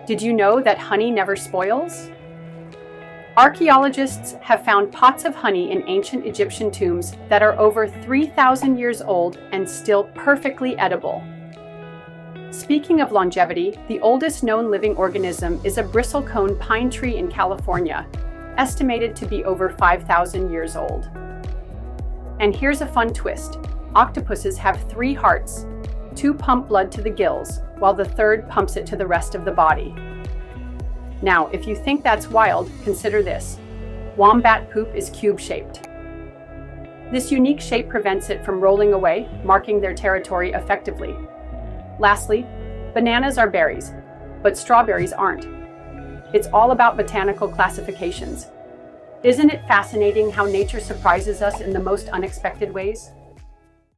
Did you know that honey never spoils? Archaeologists have found pots of honey in ancient Egyptian tombs that are over 3,000 years old and still perfectly edible. Speaking of longevity, the oldest known living organism is a bristlecone pine tree in California, estimated to be over 5,000 years old. And here's a fun twist. Octopuses have 3 hearts. 2 pump blood to the gills, while the third pumps it to the rest of the body. Now, if you think that's wild, consider this. Wombat poop is cube-shaped. This unique shape prevents it from rolling away, marking their territory effectively. Lastly, bananas are berries, but strawberries aren't. It's all about botanical classifications. Isn't it fascinating how nature surprises us in the most unexpected ways?